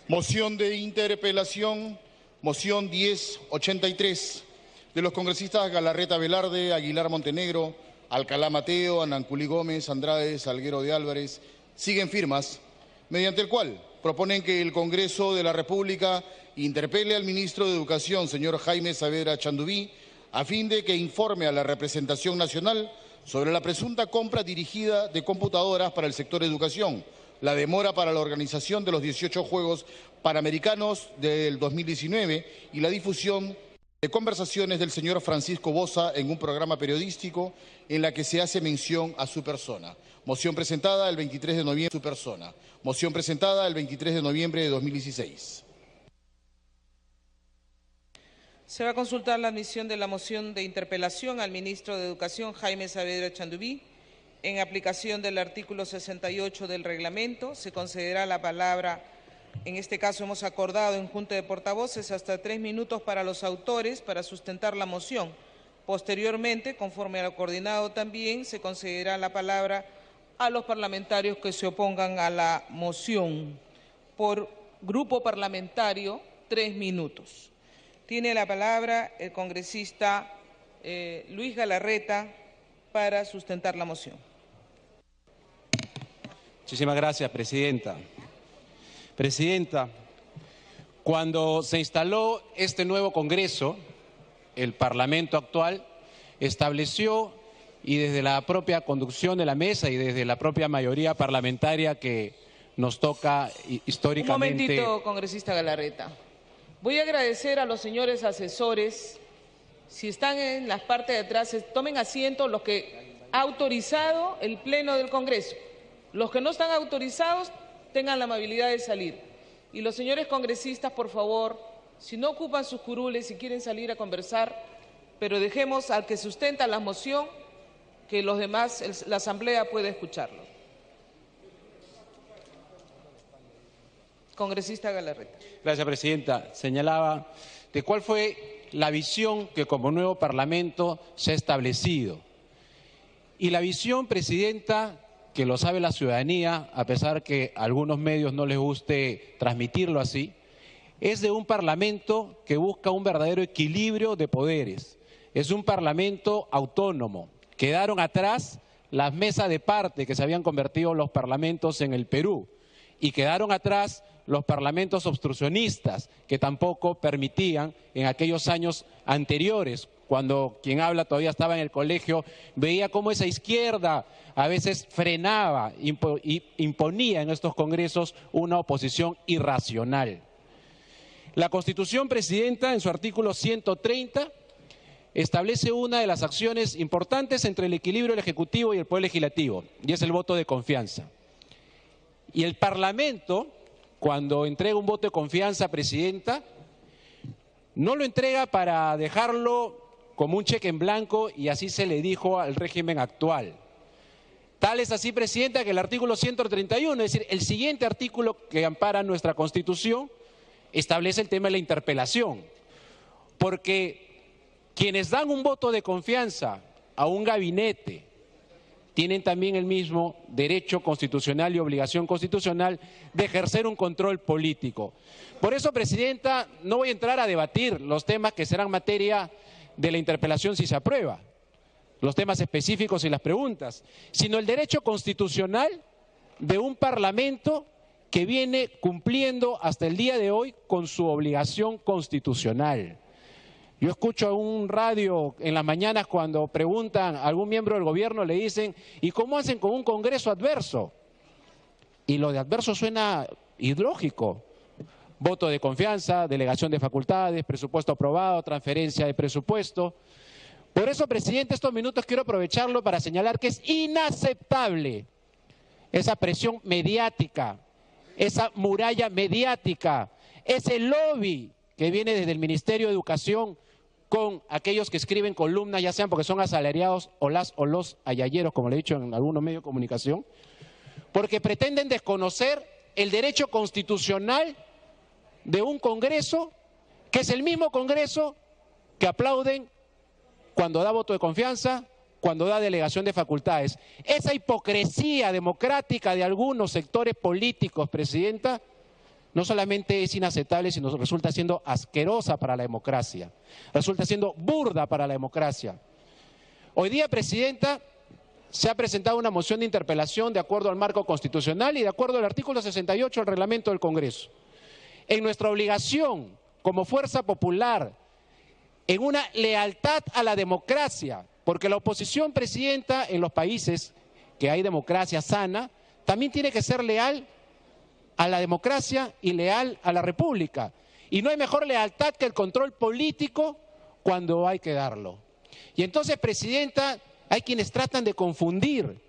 Moción de interpelación, moción 1083, de los congresistas Galarreta Velarde, Aguilar Montenegro, Alcalá Mateo, Ananculí Gómez, Andrade, Salguero de Álvarez, siguen firmas, mediante el cual proponen que el Congreso de la República interpele al ministro de Educación, señor Jaime Saavedra Chandubí, a fin de que informe a la representación nacional sobre la presunta compra dirigida de computadoras para el sector educación, la demora para la organización de los 18 Juegos Panamericanos del 2019 y la difusión de conversaciones del señor Francisco Boza en un programa periodístico en la que se hace mención a su persona. Moción presentada el 23 de noviembre su persona. Moción presentada el 23 de noviembre de 2016. Se va a consultar la admisión de la moción de interpelación al ministro de Educación, Jaime Saavedra Chandubí. En aplicación del artículo 68 del reglamento, se concederá la palabra, en este caso hemos acordado en Junta de Portavoces, hasta 3 minutos para los autores para sustentar la moción. Posteriormente, conforme a lo coordinado también, se concederá la palabra a los parlamentarios que se opongan a la moción. Por grupo parlamentario, 3 minutos. Tiene la palabra el congresista Luis Galarreta para sustentar la moción. Muchísimas gracias, Presidenta. Presidenta, cuando se instaló este nuevo Congreso, el Parlamento actual estableció, y desde la propia conducción de la mesa y desde la propia mayoría parlamentaria que nos toca históricamente... Un momentito, congresista Galarreta. Voy a agradecer a los señores asesores, si están en las partes de atrás, tomen asiento los que ha autorizado el Pleno del Congreso. Los que no están autorizados, tengan la amabilidad de salir. Y los señores congresistas, por favor, si no ocupan sus curules, si quieren salir a conversar, pero dejemos al que sustenta la moción, que los demás, la Asamblea pueda escucharlo. Congresista Galarreta. Gracias, Presidenta. Señalaba de cuál fue la visión que como nuevo Parlamento se ha establecido. Y la visión, Presidenta, que lo sabe la ciudadanía, a pesar que a algunos medios no les guste transmitirlo así, es de un Parlamento que busca un verdadero equilibrio de poderes. Es un Parlamento autónomo. Quedaron atrás las mesas de parte que se habían convertido los parlamentos en el Perú y quedaron atrás los parlamentos obstruccionistas que tampoco permitían en aquellos años anteriores, cuando quien habla todavía estaba en el colegio, veía cómo esa izquierda a veces frenaba, imponía en estos congresos una oposición irracional. La Constitución, Presidenta, en su artículo 130, establece una de las acciones importantes entre el equilibrio del Ejecutivo y el Poder Legislativo, y es el voto de confianza. Y el Parlamento, cuando entrega un voto de confianza, Presidenta, no lo entrega para dejarlo como un cheque en blanco, y así se le dijo al régimen actual. Tal es así, Presidenta, que el artículo 131, es decir, el siguiente artículo que ampara nuestra Constitución, establece el tema de la interpelación. Porque quienes dan un voto de confianza a un gabinete tienen también el mismo derecho constitucional y obligación constitucional de ejercer un control político. Por eso, Presidenta, no voy a entrar a debatir los temas que serán materia de la interpelación si se aprueba, los temas específicos y las preguntas, sino el derecho constitucional de un Parlamento que viene cumpliendo hasta el día de hoy con su obligación constitucional. Yo escucho un radio en las mañanas cuando preguntan a algún miembro del gobierno, le dicen, ¿y cómo hacen con un Congreso adverso? Y lo de adverso suena ilógico. Voto de confianza, delegación de facultades, presupuesto aprobado, transferencia de presupuesto. Por eso, Presidente, estos minutos quiero aprovecharlo para señalar que es inaceptable esa presión mediática, esa muralla mediática, ese lobby que viene desde el Ministerio de Educación con aquellos que escriben columnas, ya sean porque son asalariados o las o los ayayeros, como le he dicho en algunos medios de comunicación, porque pretenden desconocer el derecho constitucional de un Congreso, que es el mismo Congreso que aplauden cuando da voto de confianza, cuando da delegación de facultades. Esa hipocresía democrática de algunos sectores políticos, Presidenta, no solamente es inaceptable, sino resulta siendo asquerosa para la democracia, resulta siendo burda para la democracia. Hoy día, Presidenta, se ha presentado una moción de interpelación de acuerdo al marco constitucional y de acuerdo al artículo 68 del reglamento del Congreso. En nuestra obligación como fuerza popular, en una lealtad a la democracia, porque la oposición, Presidenta, en los países que hay democracia sana, también tiene que ser leal a la democracia y leal a la República. Y no hay mejor lealtad que el control político cuando hay que darlo. Y entonces, Presidenta, hay quienes tratan de confundir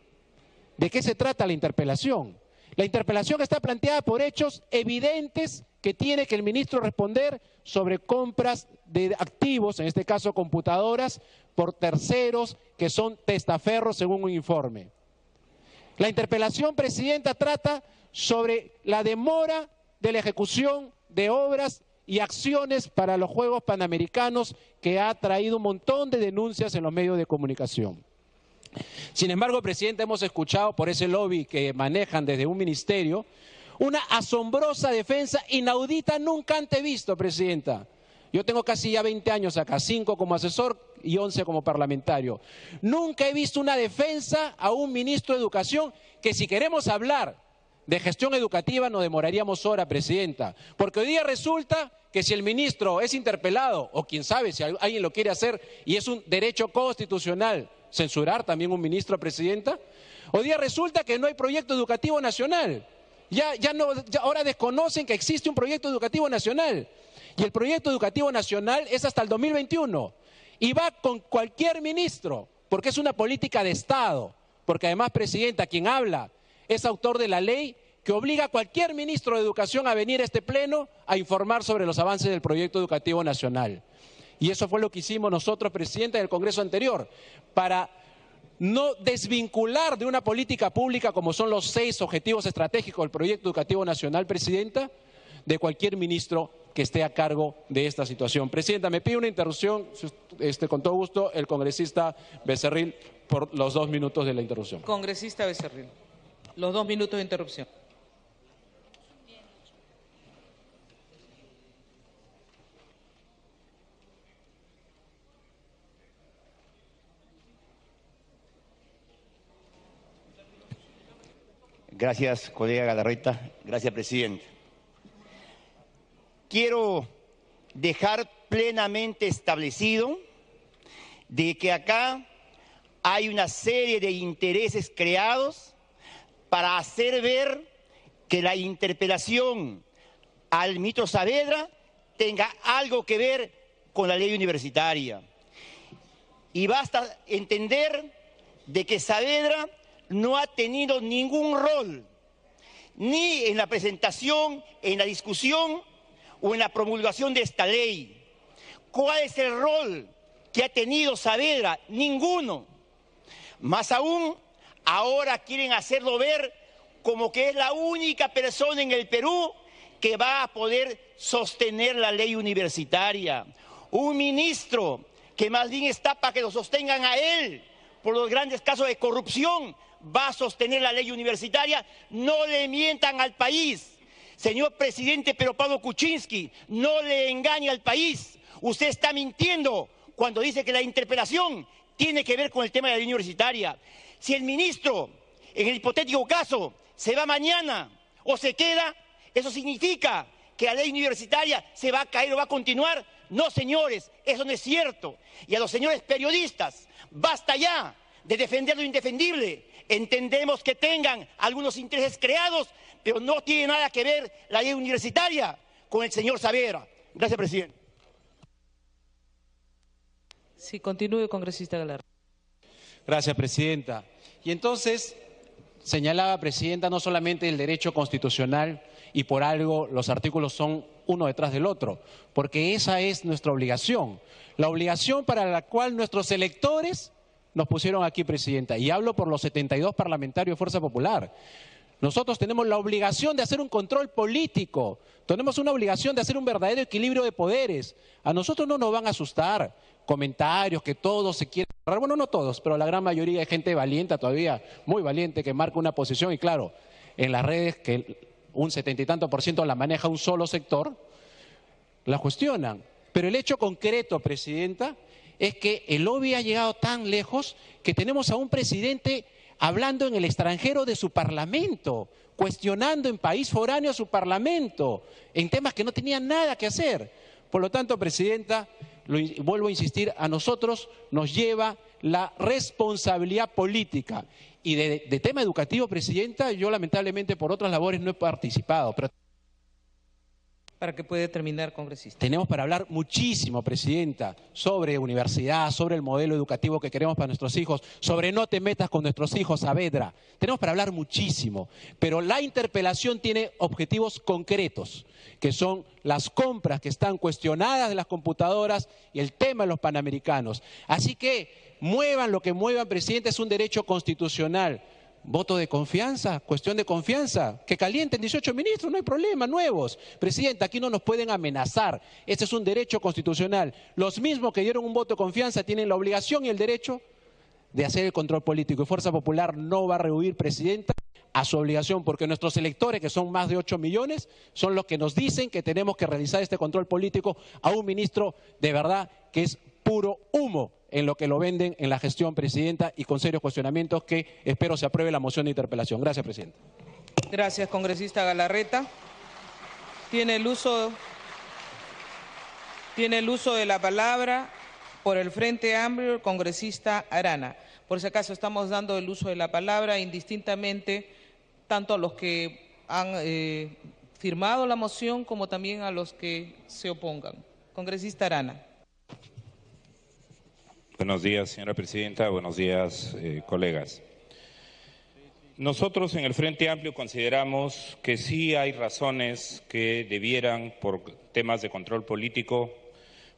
de qué se trata la interpelación. La interpelación está planteada por hechos evidentes que tiene que el ministro responder sobre compras de activos, en este caso computadoras, por terceros que son testaferros según un informe. La interpelación, Presidenta, trata sobre la demora de la ejecución de obras y acciones para los Juegos Panamericanos, que ha traído un montón de denuncias en los medios de comunicación. Sin embargo, Presidenta, hemos escuchado por ese lobby que manejan desde un ministerio una asombrosa defensa inaudita, nunca antes visto, Presidenta. Yo tengo casi ya 20 años acá, 5 como asesor y 11 como parlamentario. Nunca he visto una defensa a un ministro de Educación que, si queremos hablar de gestión educativa, nos demoraríamos horas, Presidenta. Porque hoy día resulta que si el ministro es interpelado, o quién sabe si alguien lo quiere hacer, y es un derecho constitucional censurar también un ministro, Presidenta, hoy día resulta que no hay proyecto educativo nacional. Ahora desconocen que existe un proyecto educativo nacional. Y el proyecto educativo nacional es hasta el 2021. Y va con cualquier ministro, porque es una política de Estado. Porque además, Presidenta, quien habla es autor de la ley que obliga a cualquier ministro de Educación a venir a este pleno a informar sobre los avances del proyecto educativo nacional. Y eso fue lo que hicimos nosotros, Presidenta, en el Congreso anterior, para no desvincular de una política pública como son los 6 objetivos estratégicos del proyecto educativo nacional, Presidenta, de cualquier ministro que esté a cargo de esta situación. Presidenta, me pide una interrupción, con todo gusto, el congresista Becerril, por los 2 minutos de la interrupción. Congresista Becerril, los 2 minutos de interrupción. Gracias, colega Galarreta. Gracias, presidente. Quiero dejar plenamente establecido de que acá hay una serie de intereses creados para hacer ver que la interpelación al ministro Saavedra tenga algo que ver con la ley universitaria. Y basta entender de que Saavedra no ha tenido ningún rol, ni en la presentación, en la discusión o en la promulgación de esta ley. ¿Cuál es el rol que ha tenido Saavedra? Ninguno. Más aún, ahora quieren hacerlo ver como que es la única persona en el Perú que va a poder sostener la ley universitaria. Un ministro que más bien está para que lo sostengan a él por los grandes casos de corrupción, va a sostener la ley universitaria. No le mientan al país. Señor presidente Pedro Pablo Kuczynski, no le engañe al país. Usted está mintiendo cuando dice que la interpelación tiene que ver con el tema de la ley universitaria. Si el ministro, en el hipotético caso, se va mañana o se queda, ¿eso significa que la ley universitaria se va a caer o va a continuar? No, señores, eso no es cierto. Y a los señores periodistas, basta ya de defender lo indefendible. Entendemos que tengan algunos intereses creados, pero no tiene nada que ver la ley universitaria con el señor Saavedra. Gracias, presidente. Sí, continúe, congresista Galarreta. Gracias, Presidenta. Y entonces, señalaba, Presidenta, no solamente el derecho constitucional, y por algo los artículos son uno detrás del otro, porque esa es nuestra obligación, la obligación para la cual nuestros electores nos pusieron aquí, Presidenta, y hablo por los 72 parlamentarios de Fuerza Popular. Nosotros tenemos la obligación de hacer un control político, tenemos una obligación de hacer un verdadero equilibrio de poderes. A nosotros no nos van a asustar comentarios que todos se quieren cerrar, bueno, no todos, pero la gran mayoría de gente valiente todavía, muy valiente, que marca una posición, y claro, en las redes que un 70 y tanto % la maneja un solo sector, la cuestionan. Pero el hecho concreto, Presidenta, es que el lobby ha llegado tan lejos que tenemos a un presidente hablando en el extranjero de su parlamento, cuestionando en país foráneo a su parlamento, en temas que no tenían nada que hacer. Por lo tanto, Presidenta, vuelvo a insistir, a nosotros nos lleva la responsabilidad política. Y de tema educativo, Presidenta, yo lamentablemente por otras labores no he participado, pero para que pueda terminar, congresista. tenemos para hablar muchísimo, Presidenta, sobre universidad, sobre el modelo educativo que queremos para nuestros hijos, sobre no te metas con nuestros hijos, Saavedra. Tenemos para hablar muchísimo, pero la interpelación tiene objetivos concretos, que son las compras que están cuestionadas de las computadoras y el tema de los panamericanos. Así que muevan lo que muevan, Presidenta, es un derecho constitucional. Voto de confianza, cuestión de confianza, que calienten 18 ministros, no hay problema, nuevos. Presidenta, aquí no nos pueden amenazar, este es un derecho constitucional. Los mismos que dieron un voto de confianza tienen la obligación y el derecho de hacer el control político. Y Fuerza Popular no va a rehuir, Presidenta, a su obligación, porque nuestros electores, que son más de 8 millones, son los que nos dicen que tenemos que realizar este control político a un ministro de verdad que es puro humo en lo que lo venden en la gestión, Presidenta, y con serios cuestionamientos que espero se apruebe la moción de interpelación. Gracias, Presidenta. Gracias, congresista Galarreta. Tiene el uso de la palabra por el Frente Amplio el congresista Arana. Por si acaso estamos dando el uso de la palabra indistintamente tanto a los que han firmado la moción como también a los que se opongan. Congresista Arana. Buenos días, señora Presidenta. Buenos días, colegas. Nosotros en el Frente Amplio consideramos que sí hay razones que debieran, por temas de control político,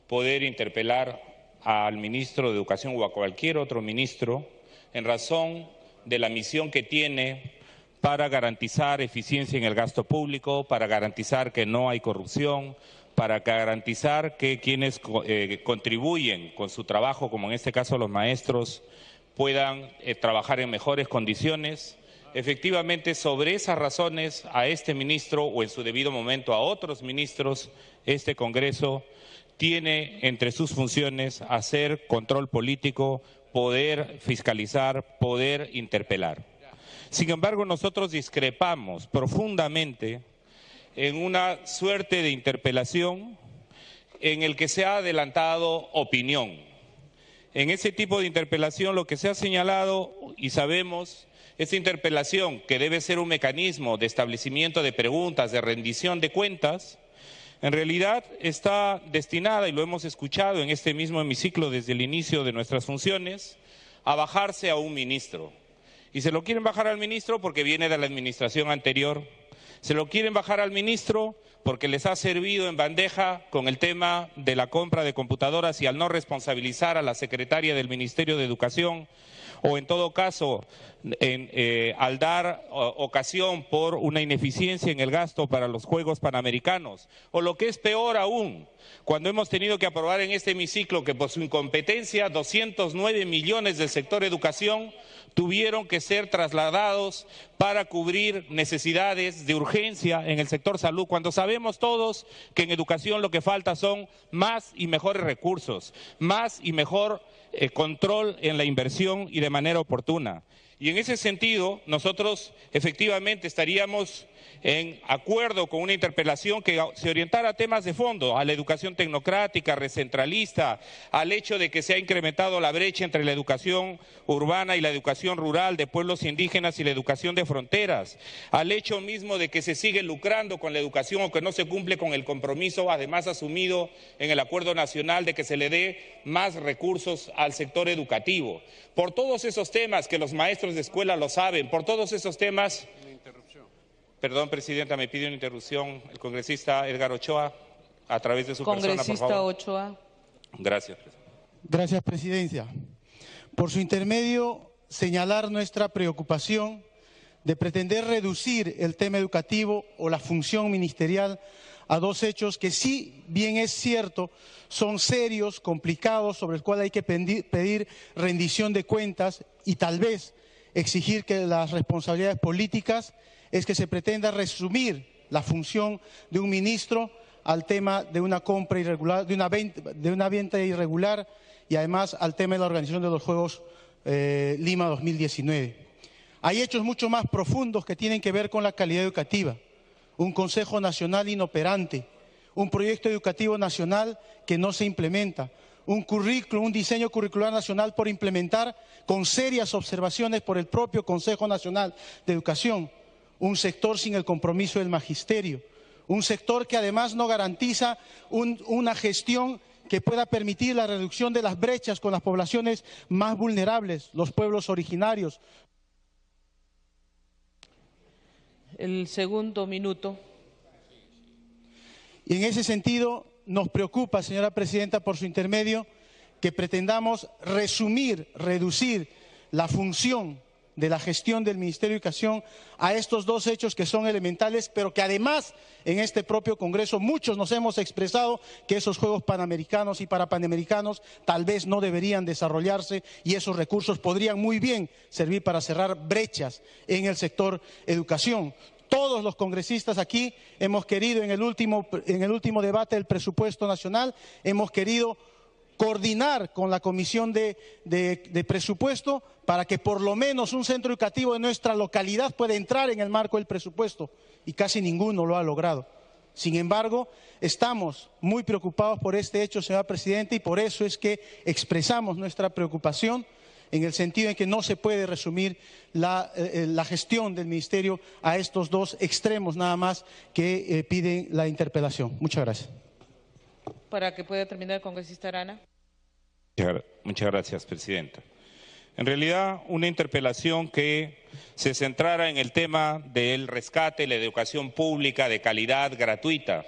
poder interpelar al ministro de Educación o a cualquier otro ministro en razón de la misión que tiene para garantizar eficiencia en el gasto público, para garantizar que no hay corrupción, para garantizar que quienes contribuyen con su trabajo, como en este caso los maestros, puedan trabajar en mejores condiciones. Efectivamente, sobre esas razones, a este ministro o en su debido momento a otros ministros, este Congreso tiene entre sus funciones hacer control político, poder fiscalizar, poder interpelar. Sin embargo, nosotros discrepamos profundamente en una suerte de interpelación en el que se ha adelantado opinión. En ese tipo de interpelación lo que se ha señalado, y sabemos, esta interpelación que debe ser un mecanismo de establecimiento de preguntas, de rendición de cuentas, en realidad está destinada, y lo hemos escuchado en este mismo hemiciclo desde el inicio de nuestras funciones, a bajarse a un ministro. Y se lo quieren bajar al ministro porque viene de la administración anterior. Se lo quieren bajar al ministro porque les ha servido en bandeja con el tema de la compra de computadoras y al no responsabilizar a la secretaria del Ministerio de Educación, o en todo caso al dar ocasión por una ineficiencia en el gasto para los Juegos Panamericanos, o lo que es peor aún, cuando hemos tenido que aprobar en este hemiciclo que por su incompetencia 209 millones del sector educación tuvieron que ser trasladados para cubrir necesidades de urgencia en el sector salud, cuando sabemos todos que en educación lo que falta son más y mejores recursos, más y mejor control en la inversión y de manera oportuna. Y en ese sentido, nosotros efectivamente estaríamos en acuerdo con una interpelación que se orientara a temas de fondo, a la educación tecnocrática, recentralista, al hecho de que se ha incrementado la brecha entre la educación urbana y la educación rural de pueblos indígenas y la educación de fronteras, al hecho mismo de que se sigue lucrando con la educación o que no se cumple con el compromiso además asumido en el Acuerdo Nacional de que se le dé más recursos al sector educativo. Por todos esos temas que los maestros de escuela lo saben, por todos esos temas... Perdón, Presidenta, me pide una interrupción el congresista Edgar Ochoa a través de su persona, por favor. Congresista Ochoa. Gracias, Presidenta. Gracias, Presidencia. Por su intermedio, señalar nuestra preocupación de pretender reducir el tema educativo o la función ministerial a dos hechos que, si bien es cierto, son serios, complicados, sobre el cual hay que pedir rendición de cuentas y tal vez exigir que las responsabilidades políticas es que se pretenda resumir la función de un ministro al tema de una compra irregular, de una venta irregular y además al tema de la organización de los Juegos Lima 2019. Hay hechos mucho más profundos que tienen que ver con la calidad educativa. Un Consejo Nacional inoperante, un proyecto educativo nacional que no se implementa, un diseño curricular nacional por implementar con serias observaciones por el propio Consejo Nacional de Educación, un sector sin el compromiso del magisterio, un sector que además no garantiza una gestión que pueda permitir la reducción de las brechas con las poblaciones más vulnerables, los pueblos originarios. El segundo minuto. Y en ese sentido nos preocupa, señora presidenta, por su intermedio, que pretendamos reducir la función de la gestión del Ministerio de Educación a estos dos hechos que son elementales, pero que además en este propio Congreso muchos nos hemos expresado que esos Juegos Panamericanos y Parapanamericanos tal vez no deberían desarrollarse y esos recursos podrían muy bien servir para cerrar brechas en el sector educación. Todos los congresistas aquí hemos querido, en el último debate del presupuesto nacional, hemos querido coordinar con la Comisión de Presupuesto para que por lo menos un centro educativo de nuestra localidad pueda entrar en el marco del presupuesto y casi ninguno lo ha logrado. Sin embargo, estamos muy preocupados por este hecho, señora presidenta, y por eso es que expresamos nuestra preocupación en el sentido en que no se puede resumir la gestión del Ministerio a estos dos extremos nada más que piden la interpelación. Muchas gracias. Para que pueda terminar el congresista Arana. Muchas gracias, presidenta. En realidad, una interpelación que se centrara en el tema del rescate, la educación pública de calidad gratuita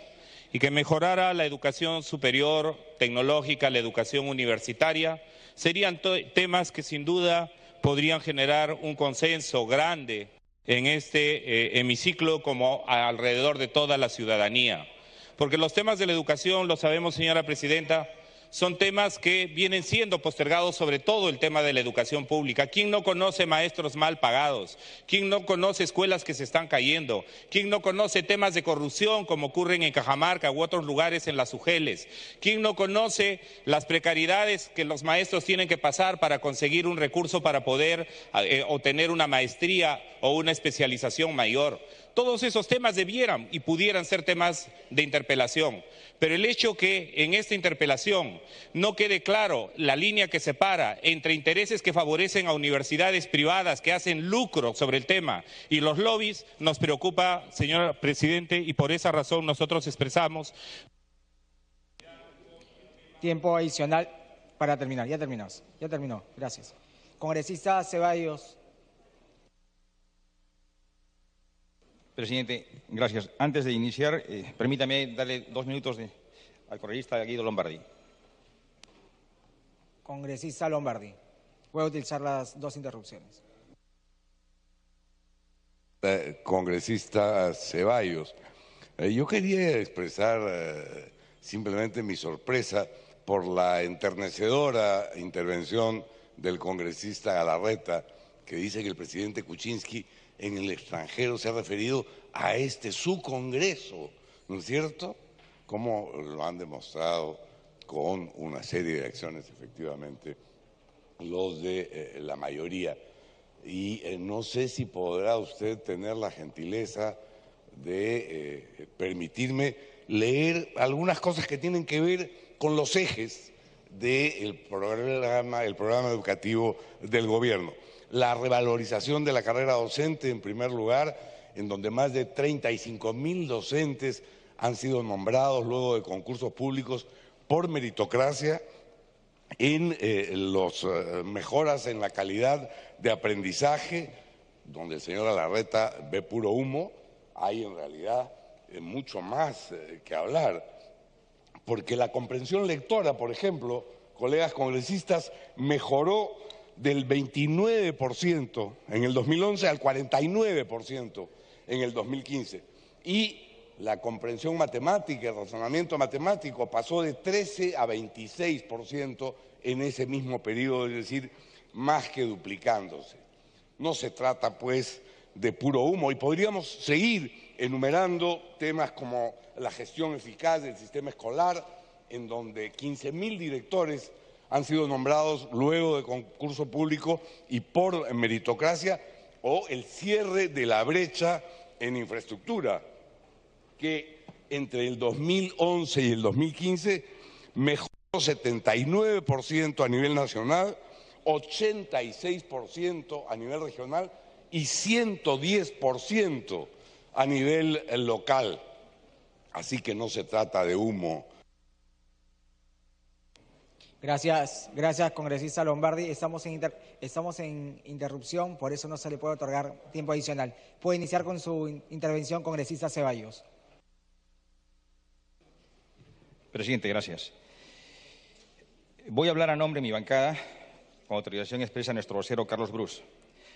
y que mejorara la educación superior, tecnológica, la educación universitaria, serían temas que sin duda podrían generar un consenso grande en este hemiciclo como alrededor de toda la ciudadanía. Porque los temas de la educación, lo sabemos, señora presidenta, son temas que vienen siendo postergados, sobre todo el tema de la educación pública. ¿Quién no conoce maestros mal pagados? ¿Quién no conoce escuelas que se están cayendo? ¿Quién no conoce temas de corrupción como ocurren en Cajamarca u otros lugares en las UGELes? ¿Quién no conoce las precariedades que los maestros tienen que pasar para conseguir un recurso para poder obtener una maestría o una especialización mayor? Todos esos temas debieran y pudieran ser temas de interpelación, pero el hecho que en esta interpelación no quede claro la línea que separa entre intereses que favorecen a universidades privadas que hacen lucro sobre el tema y los lobbies nos preocupa, señor presidente, y por esa razón nosotros expresamos. Tiempo adicional para terminar. Ya terminó. Gracias. Congresista Ceballos. Presidente, gracias. Antes de iniciar, permítame darle 2 minutos al congresista Guido Lombardi. Congresista Lombardi, voy a utilizar las 2 interrupciones. Congresista Ceballos, yo quería expresar simplemente mi sorpresa por la enternecedora intervención del congresista Galarreta, que dice que el presidente Kuczynski en el extranjero se ha referido a su Congreso, ¿no es cierto? Como lo han demostrado con una serie de acciones, efectivamente, los de la mayoría. Y no sé si podrá usted tener la gentileza de permitirme leer algunas cosas que tienen que ver con los ejes del programa educativo del gobierno. La revalorización de la carrera docente, en primer lugar, en donde más de 35.000 docentes han sido nombrados luego de concursos públicos por meritocracia, en las mejoras en la calidad de aprendizaje, donde el señor Galarreta ve puro humo. Hay en realidad mucho más que hablar, porque la comprensión lectora, por ejemplo, colegas congresistas, mejoró del 29% en el 2011 al 49% en el 2015. Y la comprensión matemática, el razonamiento matemático pasó de 13 a 26% en ese mismo periodo, es decir, más que duplicándose. No se trata, pues, de puro humo. Y podríamos seguir enumerando temas como la gestión eficaz del sistema escolar, en donde 15.000 directores han sido nombrados luego de concurso público y por meritocracia, o el cierre de la brecha en infraestructura, que entre el 2011 y el 2015 mejoró 79% a nivel nacional, 86% a nivel regional y 110% a nivel local. Así que no se trata de humo. Gracias, congresista Lombardi. Estamos en interrupción, por eso no se le puede otorgar tiempo adicional. Puede iniciar con su intervención, congresista Ceballos. Presidente, gracias. Voy a hablar a nombre de mi bancada, con autorización expresa a nuestro vocero Carlos Brus.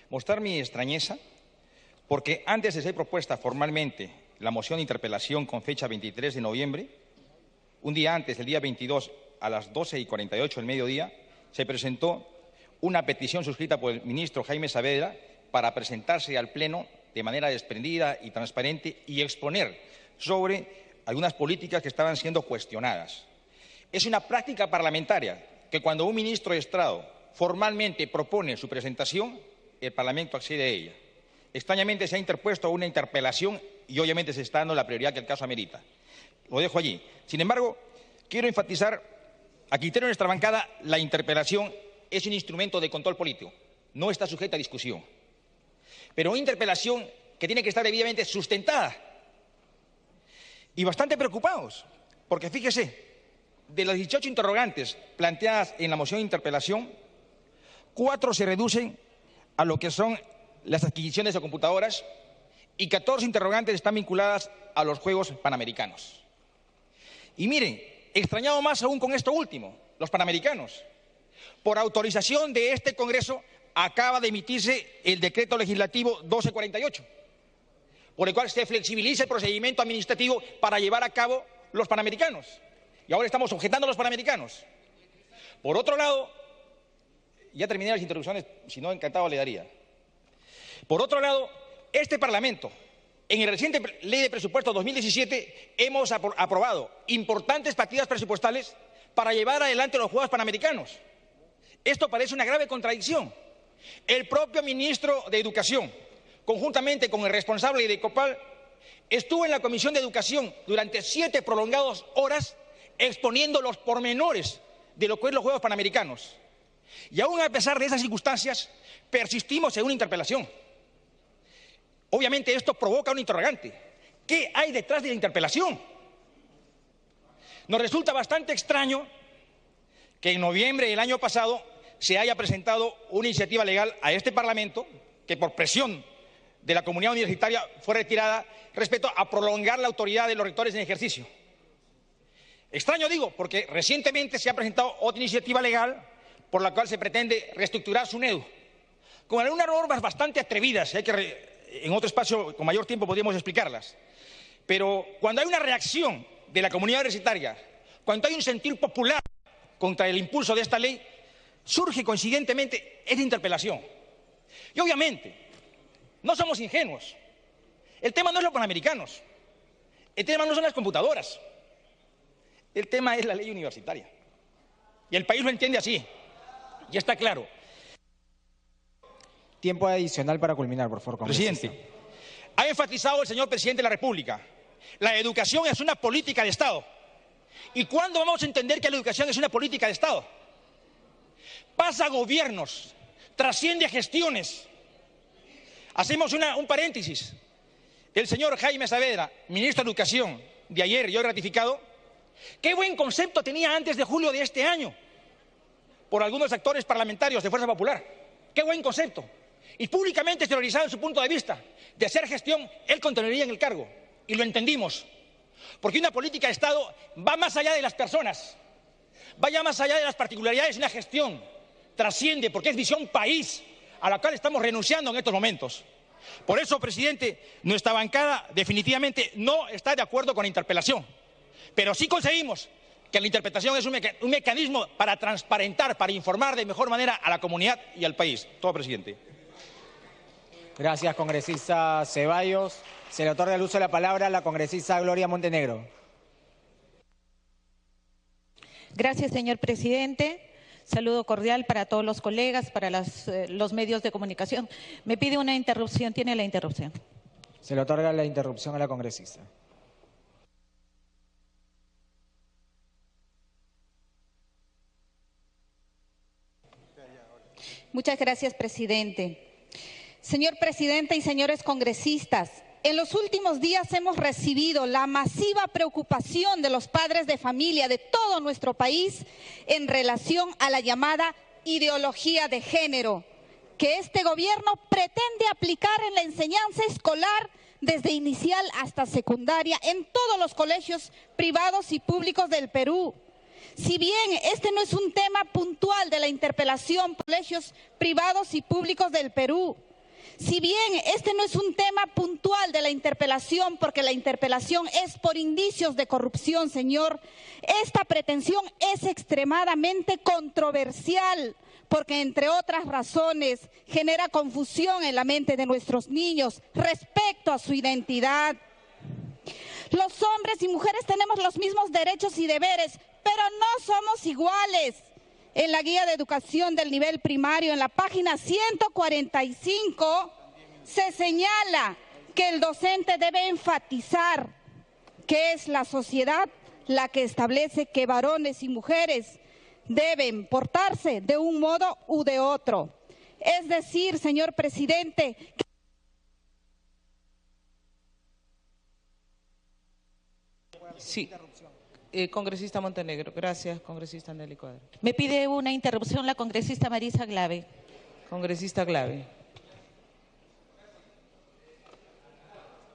Mostrar mi extrañeza porque antes de ser propuesta formalmente la moción de interpelación con fecha 23 de noviembre, un día antes, el día 22, a las 12:48 del mediodía, se presentó una petición suscrita por el ministro Jaime Saavedra para presentarse al Pleno de manera desprendida y transparente y exponer sobre algunas políticas que estaban siendo cuestionadas. Es una práctica parlamentaria que cuando un ministro de Estado formalmente propone su presentación, el Parlamento accede a ella. Extrañamente se ha interpuesto una interpelación y obviamente se está dando la prioridad que el caso amerita. Lo dejo allí. Sin embargo, quiero enfatizar, a criterio de nuestra bancada, la interpelación es un instrumento de control político, no está sujeta a discusión. Pero una interpelación que tiene que estar debidamente sustentada. Y bastante preocupados, porque fíjese, de las 18 interrogantes planteadas en la moción de interpelación, 4 se reducen a lo que son las adquisiciones de computadoras y 14 interrogantes están vinculadas a los Juegos Panamericanos. Y miren, extrañado más aún con esto último, los Panamericanos. Por autorización de este Congreso acaba de emitirse el decreto legislativo 1248, por el cual se flexibiliza el procedimiento administrativo para llevar a cabo los Panamericanos. Y ahora estamos objetando a los Panamericanos. Por otro lado, ya terminé las introducciones, si no, encantado le daría. Por otro lado, este Parlamento, en el reciente Ley de Presupuesto 2017, hemos aprobado importantes partidas presupuestales para llevar adelante los Juegos Panamericanos. Esto parece una grave contradicción. El propio ministro de Educación, conjuntamente con el responsable de Ecopal, estuvo en la Comisión de Educación durante 7 prolongadas horas exponiendo los pormenores de lo que es los Juegos Panamericanos. Y aún a pesar de esas circunstancias, persistimos en una interpelación. Obviamente esto provoca un interrogante. ¿Qué hay detrás de la interpelación? Nos resulta bastante extraño que en noviembre del año pasado se haya presentado una iniciativa legal a este Parlamento que por presión de la comunidad universitaria fue retirada respecto a prolongar la autoridad de los rectores en ejercicio. Extraño digo, porque recientemente se ha presentado otra iniciativa legal por la cual se pretende reestructurar SUNEDU, con algunas normas bastante atrevidas, en otro espacio con mayor tiempo podríamos explicarlas. Pero cuando hay una reacción de la comunidad universitaria, cuando hay un sentir popular contra el impulso de esta ley, surge coincidentemente esta interpelación. Y obviamente, no somos ingenuos. El tema no es los Panamericanos, el tema no son las computadoras, el tema es la ley universitaria. Y el país lo entiende así, y está claro. Tiempo adicional para culminar, por favor, congresista. Presidente, ha enfatizado el señor presidente de la República, la educación es una política de Estado. ¿Y cuándo vamos a entender que la educación es una política de Estado? Pasa a gobiernos, trasciende a gestiones. Hacemos un paréntesis. El señor Jaime Saavedra, ministro de Educación, de ayer y hoy ratificado, qué buen concepto tenía antes de julio de este año por algunos actores parlamentarios de Fuerza Popular. Qué buen concepto. Y públicamente exteriorizado su punto de vista de hacer gestión, él continuaría en el cargo. Y lo entendimos. Porque una política de Estado va más allá de las personas, vaya más allá de las particularidades de una gestión, trasciende, porque es visión país a la cual estamos renunciando en estos momentos. Por eso, presidente, nuestra bancada definitivamente no está de acuerdo con la interpelación, pero sí conseguimos que la interpretación es un mecanismo para transparentar, para informar de mejor manera a la comunidad y al país. Todo, presidente. Gracias, congresista Ceballos. Se le otorga el uso de la palabra a la congresista Gloria Montenegro. Gracias, señor presidente. Saludo cordial para todos los colegas, para los medios de comunicación. Me pide una interrupción. ¿Tiene la interrupción? Se le otorga la interrupción a la congresista. Muchas gracias, presidente. Señor presidente y señores congresistas, en los últimos días hemos recibido la masiva preocupación de los padres de familia de todo nuestro país en relación a la llamada ideología de género, que este gobierno pretende aplicar en la enseñanza escolar desde inicial hasta secundaria en todos los colegios privados y públicos del Perú. Si bien este no es un tema puntual de la interpelación por colegios privados y públicos del Perú, si bien este no es un tema puntual de la interpelación, porque la interpelación es por indicios de corrupción, señor, esta pretensión es extremadamente controversial, porque entre otras razones genera confusión en la mente de nuestros niños respecto a su identidad. Los hombres y mujeres tenemos los mismos derechos y deberes, pero no somos iguales. En la guía de educación del nivel primario, en la página 145, se señala que el docente debe enfatizar que es la sociedad la que establece que varones y mujeres deben portarse de un modo u de otro. Es decir, señor presidente, sí. Congresista Montenegro. Gracias, congresista Nelly Cuadra. Me pide una interrupción la congresista Marisa Glave. Congresista Glave.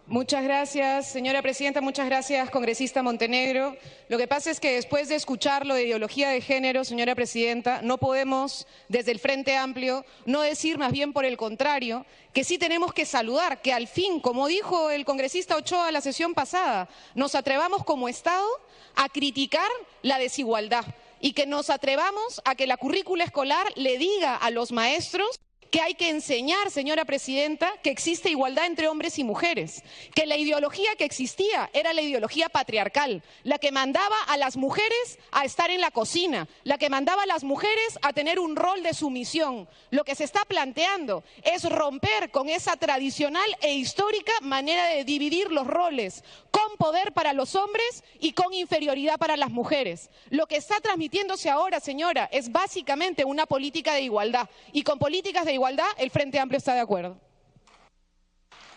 Muchas gracias, señora presidenta. Muchas gracias, congresista Montenegro. Lo que pasa es que después de escuchar lo de ideología de género, señora presidenta, no podemos, desde el Frente Amplio, no decir más bien por el contrario, que sí tenemos que saludar que al fin, como dijo el congresista Ochoa la sesión pasada, nos atrevamos como Estado a criticar la desigualdad y que nos atrevamos a que la currícula escolar le diga a los maestros que hay que enseñar, señora presidenta, que existe igualdad entre hombres y mujeres, que la ideología que existía era la ideología patriarcal, la que mandaba a las mujeres a estar en la cocina, la que mandaba a las mujeres a tener un rol de sumisión. Lo que se está planteando es romper con esa tradicional e histórica manera de dividir los roles, con poder para los hombres y con inferioridad para las mujeres. Lo que está transmitiéndose ahora, señora, es básicamente una política de igualdad, y con políticas de igualdad el Frente Amplio está de acuerdo.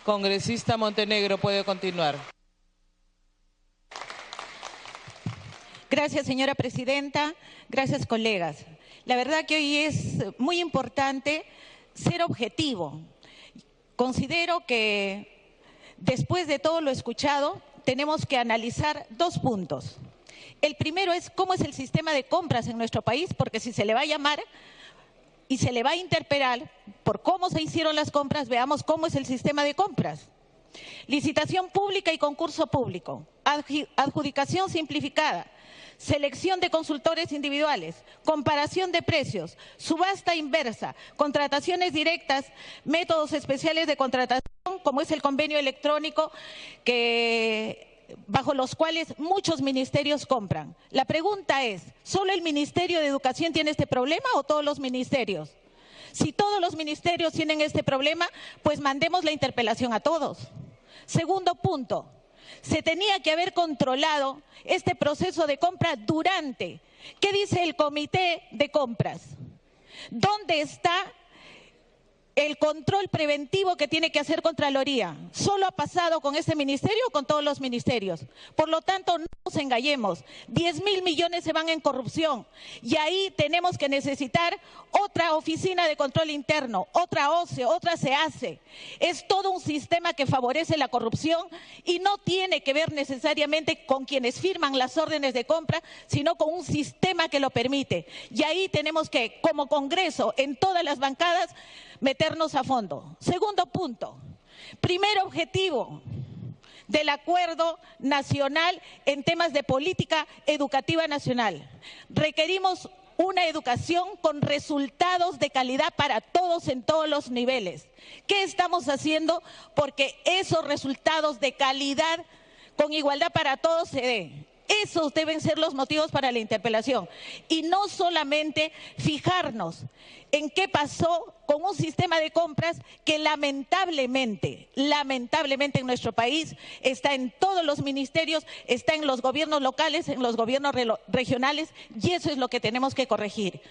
Congresista Montenegro, puede continuar. Gracias, señora presidenta. Gracias, colegas. La verdad que hoy es muy importante ser objetivo. Considero que después de todo lo escuchado, tenemos que analizar dos puntos. El primero es cómo es el sistema de compras en nuestro país, porque si se le va a llamar y se le va a interpelar por cómo se hicieron las compras, veamos cómo es el sistema de compras. Licitación pública y concurso público, adjudicación simplificada, selección de consultores individuales, comparación de precios, subasta inversa, contrataciones directas, métodos especiales de contratación, como es el convenio electrónico bajo los cuales muchos ministerios compran. La pregunta es, ¿solo el Ministerio de Educación tiene este problema o todos los ministerios? Si todos los ministerios tienen este problema, pues mandemos la interpelación a todos. Segundo punto, se tenía que haber controlado este proceso de compra durante. ¿Qué dice el Comité de Compras? ¿Dónde está el control preventivo que tiene que hacer Contraloría? ¿Solo ha pasado con este ministerio o con todos los ministerios? Por lo tanto, no nos engañemos. 10.000 millones se van en corrupción y ahí tenemos que necesitar otra oficina de control interno, otra OCE, otra SEACE. Es todo un sistema que favorece la corrupción y no tiene que ver necesariamente con quienes firman las órdenes de compra, sino con un sistema que lo permite. Y ahí tenemos que, como Congreso, en todas las bancadas, meternos a fondo. Segundo punto, primer objetivo del acuerdo nacional en temas de política educativa nacional. Requerimos una educación con resultados de calidad para todos en todos los niveles. ¿Qué estamos haciendo porque esos resultados de calidad con igualdad para todos se den? Esos deben ser los motivos para la interpelación y no solamente fijarnos en qué pasó con un sistema de compras que lamentablemente en nuestro país está en todos los ministerios, está en los gobiernos locales, en los gobiernos regionales, y eso es lo que tenemos que corregir.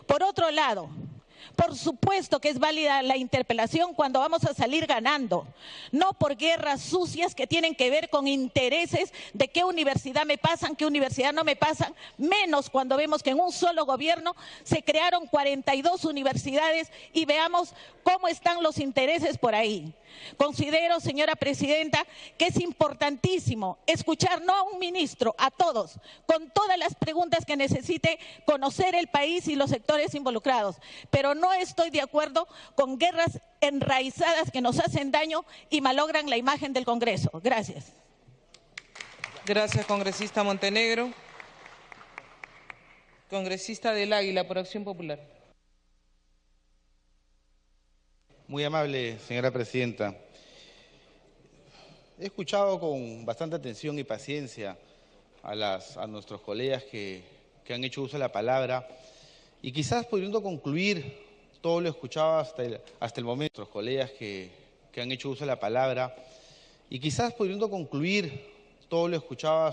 Por otro lado, por supuesto que es válida la interpelación cuando vamos a salir ganando, no por guerras sucias que tienen que ver con intereses de qué universidad me pasan, qué universidad no me pasan, menos cuando vemos que en un solo gobierno se crearon 42 universidades y veamos cómo están los intereses por ahí. Considero, señora presidenta, que es importantísimo escuchar no a un ministro, a todos, con todas las preguntas que necesite conocer el país y los sectores involucrados. Pero no estoy de acuerdo con guerras enraizadas que nos hacen daño y malogran la imagen del Congreso. Gracias. Gracias, congresista Montenegro. Congresista del Águila, por Acción Popular. Muy amable, señora presidenta. He escuchado con bastante atención y paciencia a nuestros colegas que han hecho uso de la palabra y quizás pudiendo concluir todo lo escuchado hasta el momento, nuestros colegas que han hecho uso de la palabra y quizás pudiendo concluir todo lo escuchado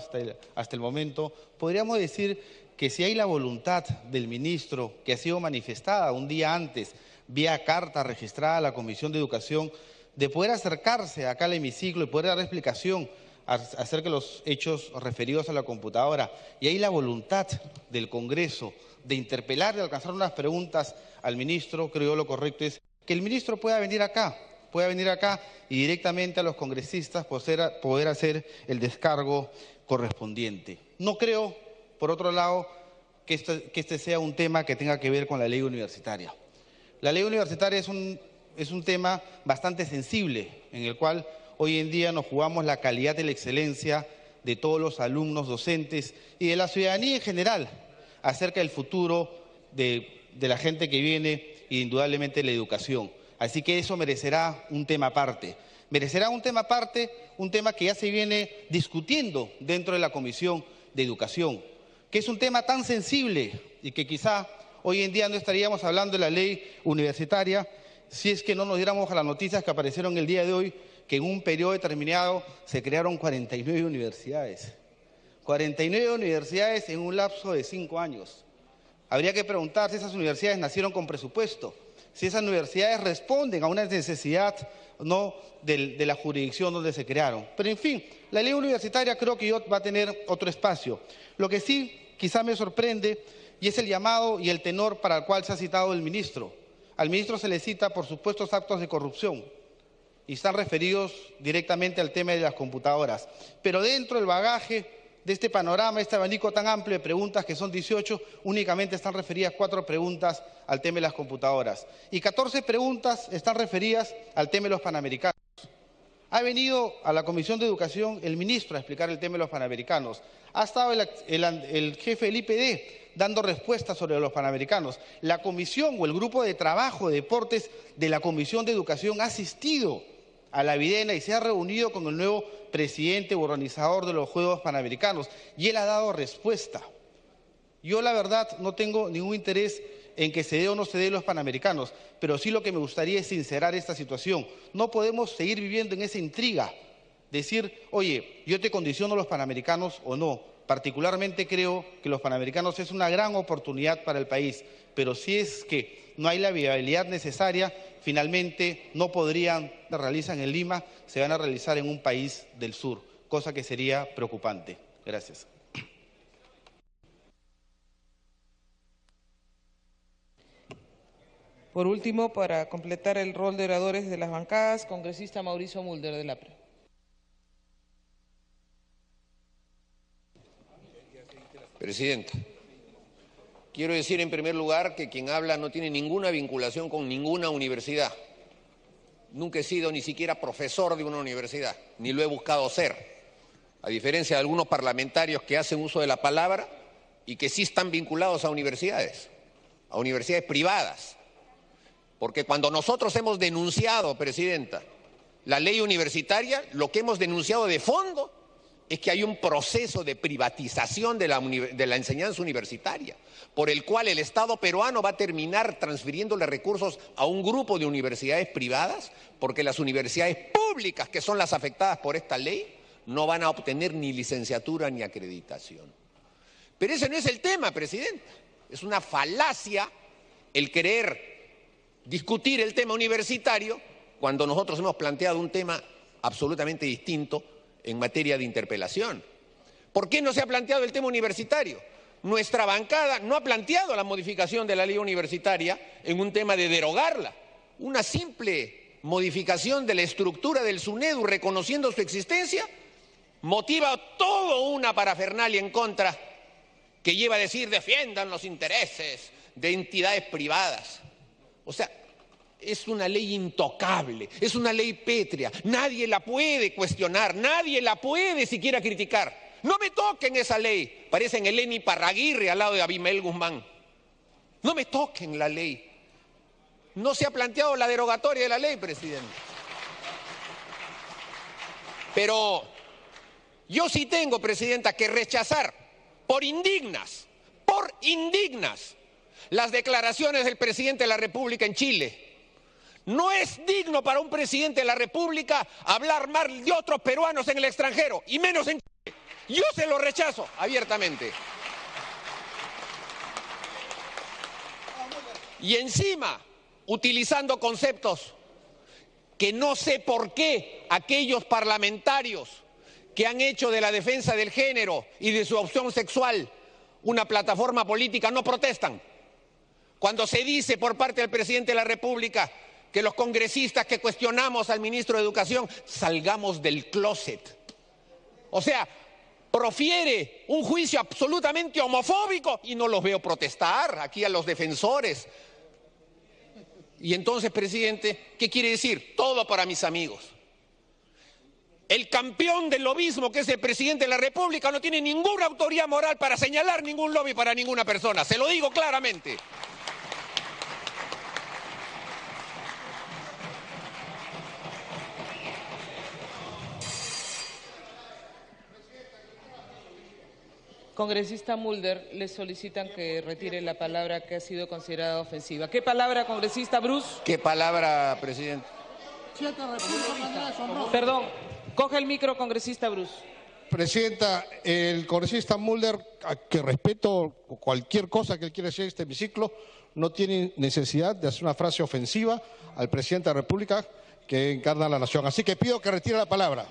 hasta el momento, podríamos decir que si hay la voluntad del ministro que ha sido manifestada un día antes vía carta registrada a la Comisión de Educación, de poder acercarse acá al hemiciclo y poder dar explicación acerca de los hechos referidos a la computadora. Y hay la voluntad del Congreso de interpelar, de alcanzar unas preguntas al ministro. Creo lo correcto es que el ministro pueda venir acá y directamente a los congresistas poder hacer el descargo correspondiente. No creo, por otro lado, que este sea un tema que tenga que ver con la ley universitaria. La ley universitaria es un tema bastante sensible, en el cual hoy en día nos jugamos la calidad y la excelencia de todos los alumnos, docentes y de la ciudadanía en general acerca del futuro de la gente que viene y indudablemente la educación. Así que eso merecerá un tema aparte. Merecerá un tema aparte, un tema que ya se viene discutiendo dentro de la Comisión de Educación, que es un tema tan sensible y que quizá hoy en día no estaríamos hablando de la ley universitaria si es que no nos diéramos a las noticias que aparecieron el día de hoy, que en un periodo determinado se crearon 49 universidades. 49 universidades en un lapso de 5 años. Habría que preguntar si esas universidades nacieron con presupuesto, si esas universidades responden a una necesidad no de la jurisdicción donde se crearon. Pero en fin, la ley universitaria creo que va a tener otro espacio. Lo que sí quizá me sorprende y es el llamado y el tenor para el cual se ha citado el ministro. Al ministro se le cita por supuestos actos de corrupción y están referidos directamente al tema de las computadoras. Pero dentro del bagaje de este panorama, este abanico tan amplio de preguntas, que son 18, únicamente están referidas 4 preguntas al tema de las computadoras. Y 14 preguntas están referidas al tema de los panamericanos. Ha venido a la Comisión de Educación el ministro a explicar el tema de los panamericanos. Ha estado el jefe del IPD dando respuestas sobre los panamericanos. La comisión o el grupo de trabajo de deportes de la Comisión de Educación ha asistido a la Videna y se ha reunido con el nuevo presidente o organizador de los Juegos Panamericanos y él ha dado respuesta. Yo la verdad no tengo ningún interés en que se dé o no se dé los Panamericanos, pero sí lo que me gustaría es sincerar esta situación. No podemos seguir viviendo en esa intriga, decir, oye, yo te condiciono los Panamericanos o no. Particularmente creo que los Panamericanos es una gran oportunidad para el país, pero si es que no hay la viabilidad necesaria, finalmente no podrían, se realizan en Lima, se van a realizar en un país del sur, cosa que sería preocupante. Gracias. Por último, para completar el rol de oradores de las bancadas, congresista Mauricio Mulder del APRE. Presidenta, quiero decir en primer lugar que quien habla no tiene ninguna vinculación con ninguna universidad. Nunca he sido ni siquiera profesor de una universidad, ni lo he buscado ser, a diferencia de algunos parlamentarios que hacen uso de la palabra y que sí están vinculados a universidades. a universidades privadas. Porque cuando nosotros hemos denunciado, Presidenta, la ley universitaria, lo que hemos denunciado de fondo es que hay un proceso de privatización de la enseñanza universitaria, por el cual el Estado peruano va a terminar transfiriéndole recursos a un grupo de universidades privadas, porque las universidades públicas, que son las afectadas por esta ley, no van a obtener ni licenciatura ni acreditación. Pero ese no es el tema, Presidenta. Es una falacia el querer discutir el tema universitario cuando nosotros hemos planteado un tema absolutamente distinto en materia de interpelación. ¿Por qué no se ha planteado el tema universitario? Nuestra bancada no ha planteado la modificación de la ley universitaria en un tema de derogarla. Una simple modificación de la estructura del SUNEDU reconociendo su existencia motiva todo una parafernalia en contra que lleva a decir defiendan los intereses de entidades privadas. O sea, es una ley intocable, es una ley pétrea, nadie la puede cuestionar, nadie la puede siquiera criticar. No me toquen esa ley, parecen Eleni Parraguirre al lado de Abimael Guzmán. No me toquen la ley. No se ha planteado la derogatoria de la ley, Presidente. Pero yo sí tengo, Presidenta, que rechazar por indignas, las declaraciones del presidente de la República en Chile. No es digno para un presidente de la República hablar mal de otros peruanos en el extranjero, y menos en Chile. Yo se lo rechazo abiertamente. Y encima, utilizando conceptos que no sé por qué aquellos parlamentarios que han hecho de la defensa del género y de su opción sexual una plataforma política no protestan. Cuando se dice por parte del presidente de la República que los congresistas que cuestionamos al ministro de Educación salgamos del closet. O sea, profiere un juicio absolutamente homofóbico y no los veo protestar aquí a los defensores. Y entonces, presidente, ¿qué quiere decir? Todo para mis amigos. El campeón del lobismo, que es el presidente de la República, no tiene ninguna autoridad moral para señalar ningún lobby para ninguna persona. Se lo digo claramente. Congresista Mulder, le solicitan que retire la palabra que ha sido considerada ofensiva. ¿Qué palabra, congresista Bruce? ¿Qué palabra, presidente? Perdón, coge el micro, congresista Bruce. Presidenta, el congresista Mulder, a que respeto cualquier cosa que él quiera decir en este hemiciclo, no tiene necesidad de hacer una frase ofensiva al presidente de la República que encarna la nación. Así que pido que retire la palabra.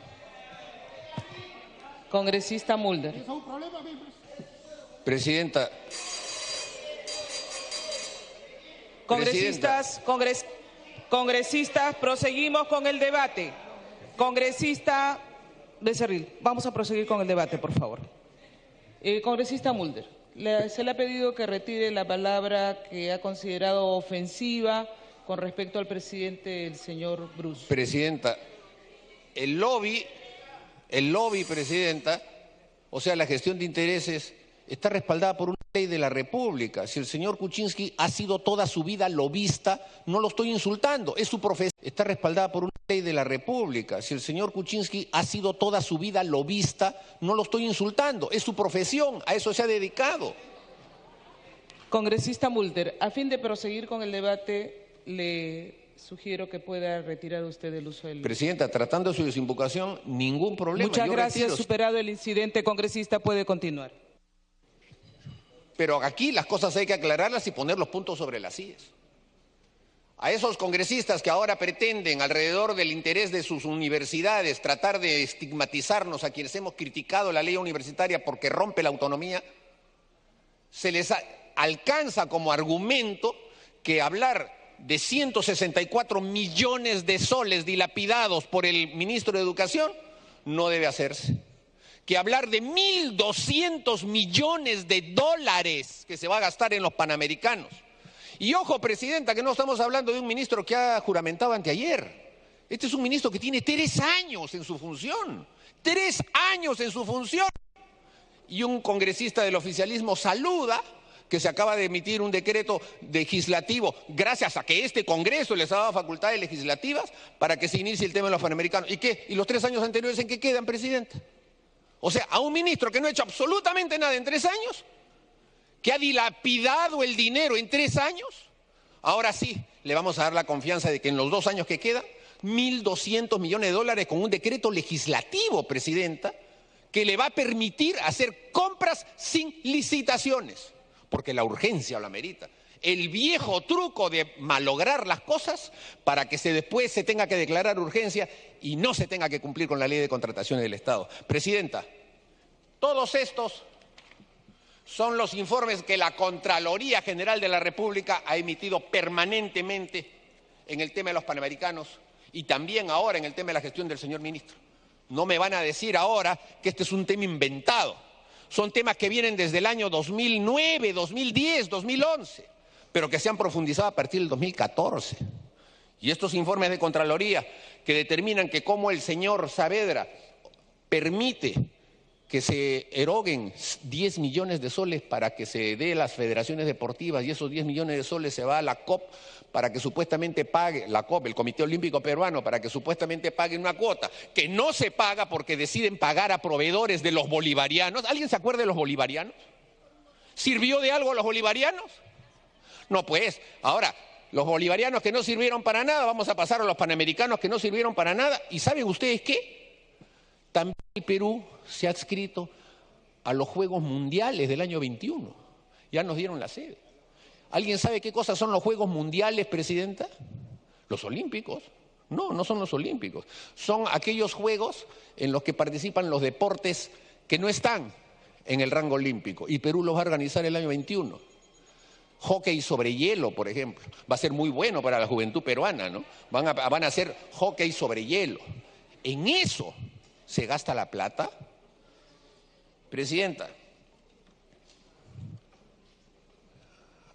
Congresista Mulder. Presidenta. Congresistas, proseguimos con el debate. Congresista Becerril, vamos a proseguir con el debate, por favor. Congresista Mulder, se le ha pedido que retire la palabra que ha considerado ofensiva con respecto al presidente, el señor Bruce. Presidenta, el lobby, Presidenta, o sea, la gestión de intereses, está respaldada por una ley de la República. Si el señor Kuczynski ha sido toda su vida lobista, no lo estoy insultando, es su profesión. Está respaldada por una ley de la República. Si el señor Kuczynski ha sido toda su vida lobista, no lo estoy insultando, es su profesión, a eso se ha dedicado. Congresista Mulder, a fin de proseguir con el debate, le sugiero que pueda retirar usted el uso del... Presidenta, tratando su desinvocación, ningún problema. Muchas gracias. Superado el incidente, congresista puede continuar. Pero aquí las cosas hay que aclararlas y poner los puntos sobre las íes. A esos congresistas que ahora pretenden, alrededor del interés de sus universidades, tratar de estigmatizarnos a quienes hemos criticado la ley universitaria porque rompe la autonomía, se les alcanza como argumento que hablar de 164 millones de soles dilapidados por el ministro de Educación no debe hacerse. Que hablar de 1.200 millones de dólares que se va a gastar en los Panamericanos. Y ojo, Presidenta, que no estamos hablando de un ministro que ha juramentado anteayer. Este es un ministro que tiene 3 años en su función. 3 años en su función. Y un congresista del oficialismo saluda que se acaba de emitir un decreto legislativo, gracias a que este Congreso les ha dado facultades legislativas para que se inicie el tema de los panamericanos. ¿Y qué? ¿Y los 3 años anteriores en qué quedan, presidente? O sea, a un ministro que no ha hecho absolutamente nada en 3 años, que ha dilapidado el dinero en 3 años, ahora sí le vamos a dar la confianza de que en los 2 años que quedan, 1.200 millones de dólares con un decreto legislativo, presidenta, que le va a permitir hacer compras sin licitaciones, porque la urgencia lo amerita. El viejo truco de malograr las cosas para que después se tenga que declarar urgencia y no se tenga que cumplir con la ley de contrataciones del Estado. Presidenta, todos estos son los informes que la Contraloría General de la República ha emitido permanentemente en el tema de los panamericanos y también ahora en el tema de la gestión del señor ministro. No me van a decir ahora que este es un tema inventado. Son temas que vienen desde el año 2009, 2010, 2011, pero que se han profundizado a partir del 2014. Y estos informes de Contraloría que determinan que cómo el señor Saavedra permite que se eroguen 10 millones de soles para que se dé las federaciones deportivas y esos 10 millones de soles se va a la COP para que supuestamente pague, la COP, el Comité Olímpico Peruano, para que supuestamente pague una cuota, que no se paga porque deciden pagar a proveedores de los bolivarianos. ¿Alguien se acuerda de los bolivarianos? ¿Sirvió de algo a los bolivarianos? No, pues, ahora, los bolivarianos que no sirvieron para nada, vamos a pasar a los panamericanos que no sirvieron para nada. ¿Y saben ustedes qué? También el Perú se ha adscrito a los Juegos Mundiales del año 21. Ya nos dieron la sede. ¿Alguien sabe qué cosas son los Juegos Mundiales, presidenta? ¿Los Olímpicos? No, no son los Olímpicos. Son aquellos juegos en los que participan los deportes que no están en el rango olímpico. Y Perú los va a organizar el año 21. Hockey sobre hielo, por ejemplo. Va a ser muy bueno para la juventud peruana, ¿no? Van a hacer hockey sobre hielo. En eso se gasta la plata. Presidenta,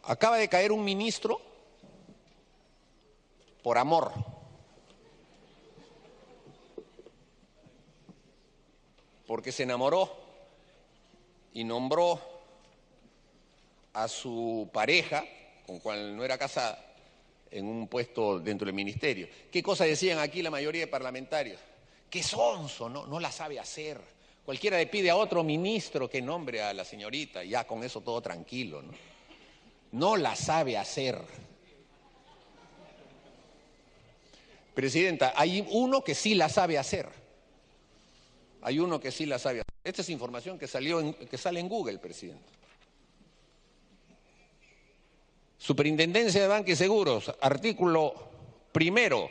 acaba de caer un ministro por amor. Porque se enamoró y nombró a su pareja, con cual no era casada, en un puesto dentro del ministerio. ¿Qué cosa decían aquí la mayoría de parlamentarios? ¡Qué sonso! No la sabe hacer. Cualquiera le pide a otro ministro que nombre a la señorita, ya con eso todo tranquilo, ¿no? No la sabe hacer. Presidenta, hay uno que sí la sabe hacer. Hay uno que sí la sabe hacer. Esta es información que sale en Google, presidente. Superintendencia de Banca y Seguros, artículo 1.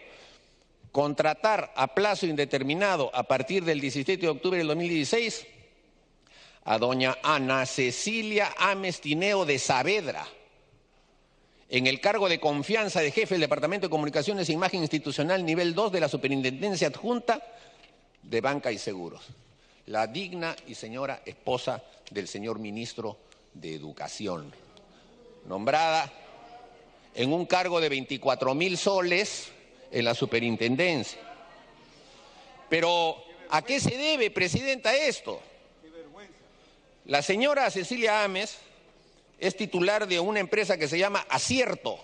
Contratar a plazo indeterminado a partir del 17 de octubre del 2016 a doña Ana Cecilia Ames Tineo de Saavedra en el cargo de confianza de jefe del Departamento de Comunicaciones e Imagen Institucional nivel 2 de la Superintendencia Adjunta de Banca y Seguros. La digna y señora esposa del señor ministro de Educación, nombrada en un cargo de 24.000 soles en la superintendencia. Pero, ¿a qué se debe, presidenta, esto? La señora Cecilia Ames es titular de una empresa que se llama Acierto,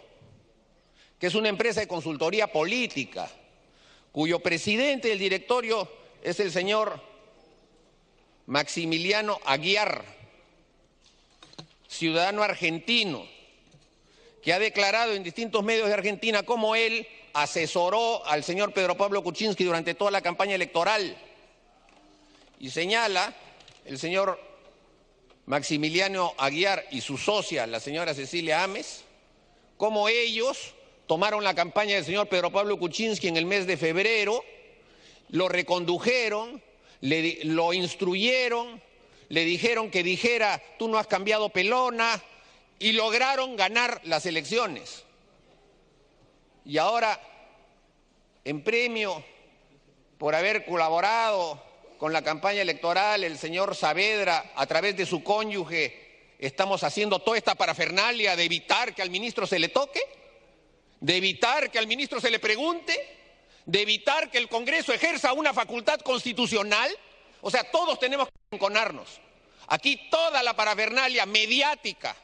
que es una empresa de consultoría política, cuyo presidente del directorio es el señor Maximiliano Aguiar, ciudadano argentino, que ha declarado en distintos medios de Argentina cómo él asesoró al señor Pedro Pablo Kuczynski durante toda la campaña electoral. Y señala el señor Maximiliano Aguiar y su socia, la señora Cecilia Ames, cómo ellos tomaron la campaña del señor Pedro Pablo Kuczynski en el mes de febrero, lo recondujeron, lo instruyeron, le dijeron que dijera, tú no has cambiado pelona, y lograron ganar las elecciones. Y ahora, en premio por haber colaborado con la campaña electoral, el señor Saavedra, a través de su cónyuge, estamos haciendo toda esta parafernalia de evitar que al ministro se le toque, de evitar que al ministro se le pregunte, de evitar que el Congreso ejerza una facultad constitucional. O sea, todos tenemos que enconarnos. Aquí toda la parafernalia mediática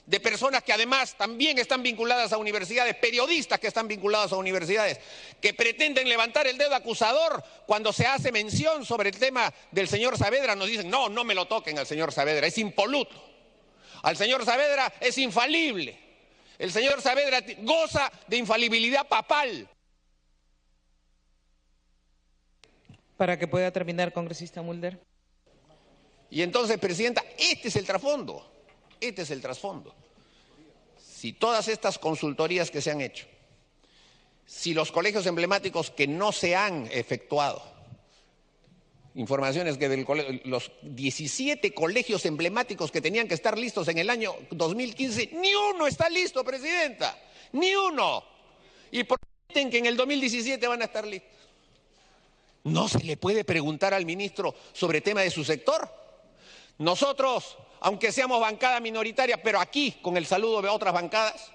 de personas que además también están vinculadas a universidades, periodistas que están vinculados a universidades, que pretenden levantar el dedo acusador cuando se hace mención sobre el tema del señor Saavedra, nos dicen, no, no me lo toquen al señor Saavedra, es impoluto. Al señor Saavedra es infalible. El señor Saavedra goza de infalibilidad papal. Para que pueda terminar, congresista Mulder. Y entonces, presidenta, este es el trasfondo. Este es el trasfondo. Si todas estas consultorías que se han hecho, si los colegios emblemáticos que no se han efectuado, informaciones que los 17 colegios emblemáticos que tenían que estar listos en el año 2015, ni uno está listo, presidenta, ni uno. Y prometen que en el 2017 van a estar listos. ¿No se le puede preguntar al ministro sobre tema de su sector? Nosotros, aunque seamos bancada minoritaria, pero aquí, con el saludo de otras bancadas,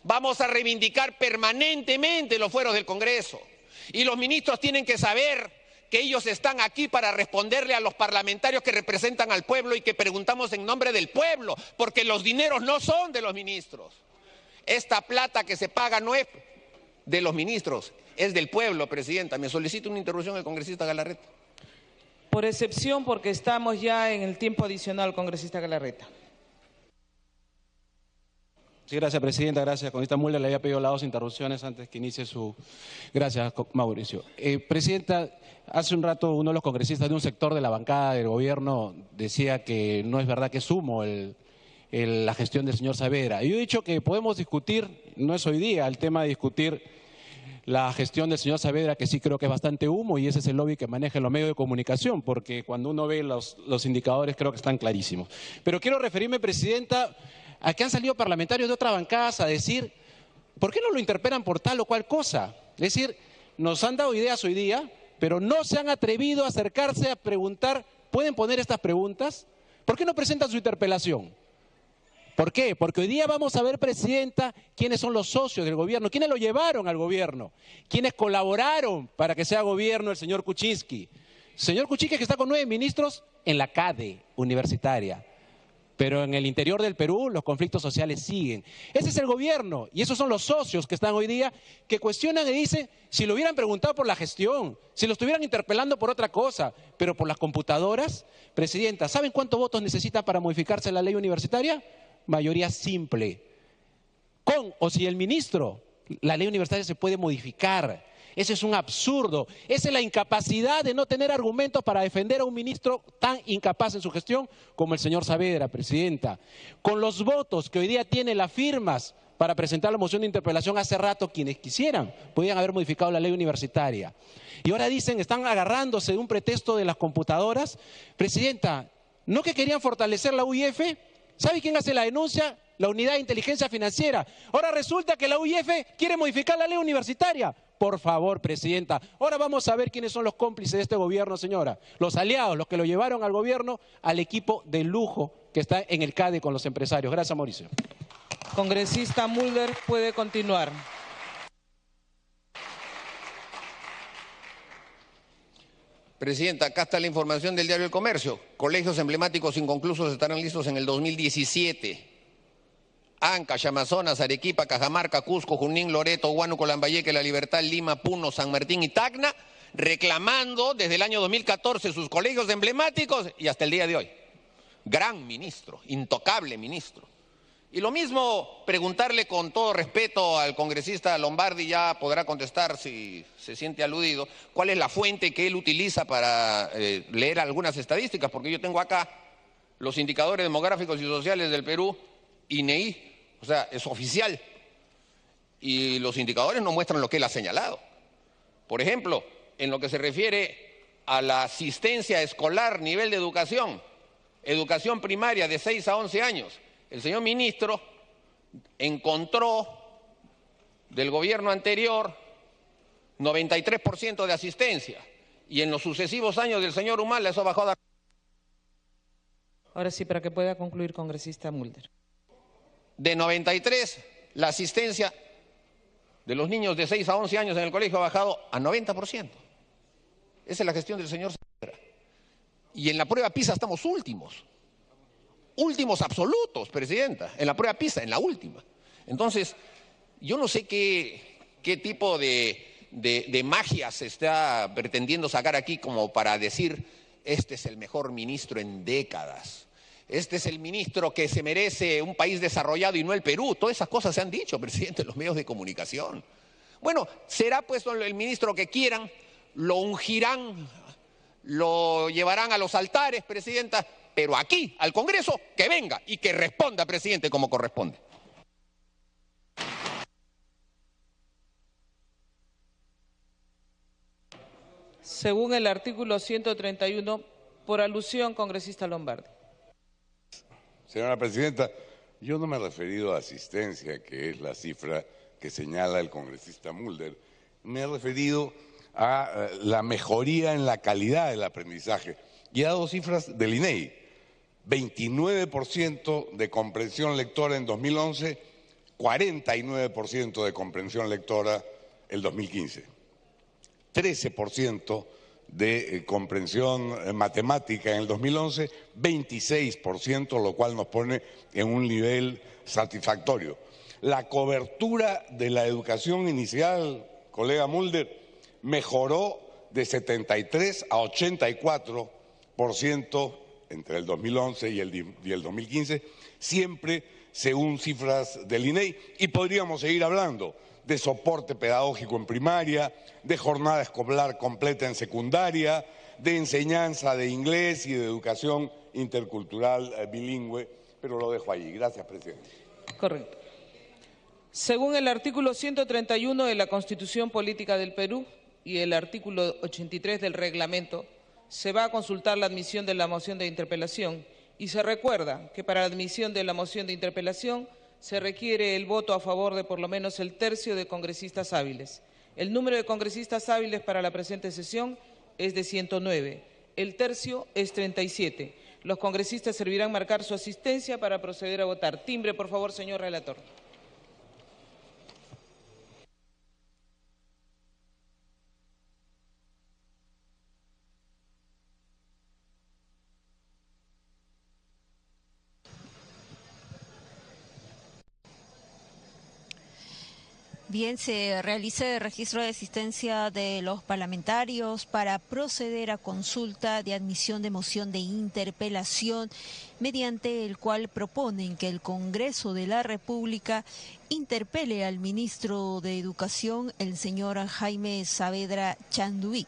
vamos a reivindicar permanentemente los fueros del Congreso. Y los ministros tienen que saber que ellos están aquí para responderle a los parlamentarios que representan al pueblo y que preguntamos en nombre del pueblo, porque los dineros no son de los ministros. Esta plata que se paga no es de los ministros, es del pueblo, presidenta. Me solicita una interrupción el congresista Galarreta. Por excepción, porque estamos ya en el tiempo adicional, congresista Galarreta. Sí, gracias, presidenta. Gracias. Congresista Mulder, le había pedido las 2 interrupciones antes que inicie su... Gracias, Mauricio. Presidenta, hace un rato uno de los congresistas de un sector de la bancada del gobierno decía que no es verdad que es humo la gestión del señor Saavedra. Yo he dicho que podemos discutir, no es hoy día el tema de discutir la gestión del señor Saavedra, que sí creo que es bastante humo, y ese es el lobby que maneja en los medios de comunicación, porque cuando uno ve los indicadores creo que están clarísimos. Pero quiero referirme, presidenta, a que han salido parlamentarios de otras bancadas a decir, ¿por qué no lo interpelan por tal o cual cosa? Es decir, nos han dado ideas hoy día, pero no se han atrevido a acercarse a preguntar, ¿pueden poner estas preguntas? ¿Por qué no presentan su interpelación? ¿Por qué? Porque hoy día vamos a ver, presidenta, quiénes son los socios del gobierno, quiénes lo llevaron al gobierno, quiénes colaboraron para que sea gobierno el señor Kuczynski. Señor Kuczynski, que está con 9 ministros en la CADE universitaria. Pero en el interior del Perú los conflictos sociales siguen. Ese es el gobierno y esos son los socios que están hoy día que cuestionan y dicen si lo hubieran preguntado por la gestión, si lo estuvieran interpelando por otra cosa, pero por las computadoras. Presidenta, ¿saben cuántos votos necesita para modificarse la ley universitaria? Mayoría simple. Con o sin el ministro, la ley universitaria se puede modificar. Ese es un absurdo. Esa es la incapacidad de no tener argumentos para defender a un ministro tan incapaz en su gestión como el señor Saavedra, presidenta. Con los votos que hoy día tiene las firmas para presentar la moción de interpelación, hace rato quienes quisieran podían haber modificado la ley universitaria. Y ahora dicen, están agarrándose de un pretexto de las computadoras. Presidenta, ¿no que querían fortalecer la UIF? ¿Sabe quién hace la denuncia? La Unidad de Inteligencia Financiera. Ahora resulta que la UIF quiere modificar la ley universitaria. Por favor, presidenta, ahora vamos a ver quiénes son los cómplices de este gobierno, señora. Los aliados, los que lo llevaron al gobierno, al equipo de lujo que está en el CADE con los empresarios. Gracias, Mauricio. Congresista Mulder, puede continuar. Presidenta, acá está la información del diario El Comercio. Colegios emblemáticos inconclusos estarán listos en el 2017. Ancash, Amazonas, Arequipa, Cajamarca, Cusco, Junín, Loreto, Huánuco, Lambayeque, La Libertad, Lima, Puno, San Martín y Tacna, reclamando desde el año 2014 sus colegios emblemáticos y hasta el día de hoy. Gran ministro, intocable ministro. Y lo mismo preguntarle con todo respeto al congresista Lombardi, ya podrá contestar si se siente aludido, cuál es la fuente que él utiliza para leer algunas estadísticas, porque yo tengo acá los indicadores demográficos y sociales del Perú, INEI, o sea, es oficial, y los indicadores no muestran lo que él ha señalado. Por ejemplo, en lo que se refiere a la asistencia escolar, nivel de educación primaria de 6 a 11 años, el señor ministro encontró del gobierno anterior 93% de asistencia, y en los sucesivos años del señor Humala eso bajó a... Ahora sí, para que pueda concluir, congresista Mulder. De 93, la asistencia de los niños de 6 a 11 años en el colegio ha bajado a 90%. Esa es la gestión del señor Saavedra. Y en la prueba PISA estamos últimos. últimos absolutos, Presidenta, en la prueba PISA, en la última. Entonces, yo no sé qué tipo de magia se está pretendiendo sacar aquí como para decir, este es el mejor ministro en décadas, este es el ministro que se merece un país desarrollado y no el Perú. Todas esas cosas se han dicho, Presidente, en los medios de comunicación. Bueno, será pues el ministro que quieran, lo ungirán, lo llevarán a los altares, Presidenta, pero aquí, al Congreso, que venga y que responda, Presidente, como corresponde. Según el artículo 131, por alusión, congresista Lombardi. Señora Presidenta, yo no me he referido a asistencia, que es la cifra que señala el congresista Mulder. Me he referido a la mejoría en la calidad del aprendizaje. Y he dado cifras del INEI. 29% de comprensión lectora en 2011, 49% de comprensión lectora el 2015. 13% de comprensión matemática en el 2011, 26%, lo cual nos pone en un nivel satisfactorio. La cobertura de la educación inicial, colega Mulder, mejoró de 73 a 84% entre el 2011 y el 2015, siempre según cifras del INEI, y podríamos seguir hablando de soporte pedagógico en primaria, de jornada escolar completa en secundaria, de enseñanza de inglés y de educación intercultural bilingüe, pero lo dejo allí. Gracias, Presidente. Correcto. Según el artículo 131 de la Constitución Política del Perú y el artículo 83 del reglamento, se va a consultar la admisión de la moción de interpelación y se recuerda que para la admisión de la moción de interpelación se requiere el voto a favor de por lo menos el tercio de congresistas hábiles. El número de congresistas hábiles para la presente sesión es de 109. El tercio es 37. Los congresistas servirán marcar su asistencia para proceder a votar. Timbre, por favor, señor relator. Bien, se realiza el registro de asistencia de los parlamentarios para proceder a consulta de admisión de moción de interpelación, mediante el cual proponen que el Congreso de la República interpele al ministro de Educación, el señor Jaime Saavedra Chanduví,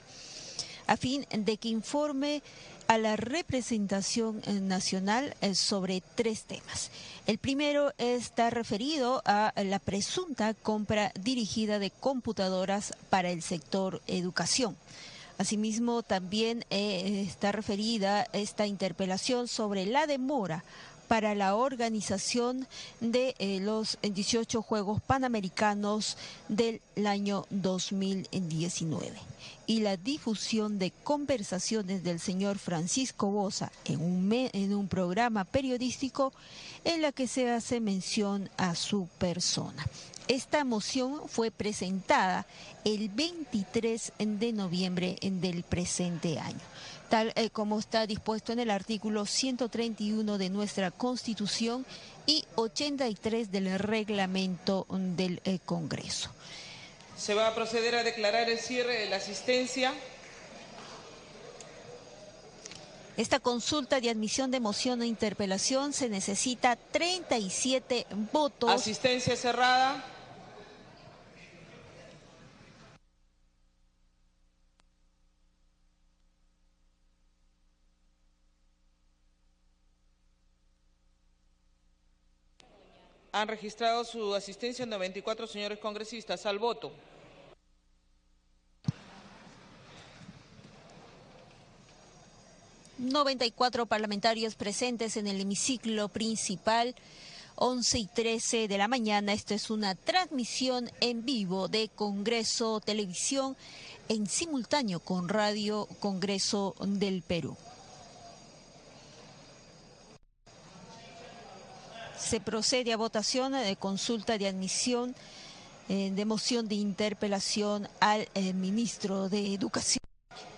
a fin de que informe a la representación nacional sobre tres temas. El primero está referido a la presunta compra dirigida de computadoras para el sector educación. Asimismo, también está referida esta interpelación sobre la demora para la organización de los 18 Juegos Panamericanos del año 2019 y la difusión de conversaciones del señor Francisco Boza en un programa periodístico en la que se hace mención a su persona. Esta moción fue presentada el 23 de noviembre del presente año, tal como está dispuesto en el artículo 131 de nuestra Constitución y 83 del reglamento del Congreso. Se va a proceder a declarar el cierre de la asistencia. Esta consulta de admisión de moción o interpelación se necesita 37 votos. Asistencia cerrada. Han registrado su asistencia 94 señores congresistas. Al voto. ...94 parlamentarios presentes en el hemiciclo principal, 11:13 de la mañana. Esto es una transmisión en vivo de Congreso Televisión en simultáneo con Radio Congreso del Perú. Se procede a votación de consulta de admisión de moción de interpelación al ministro de Educación,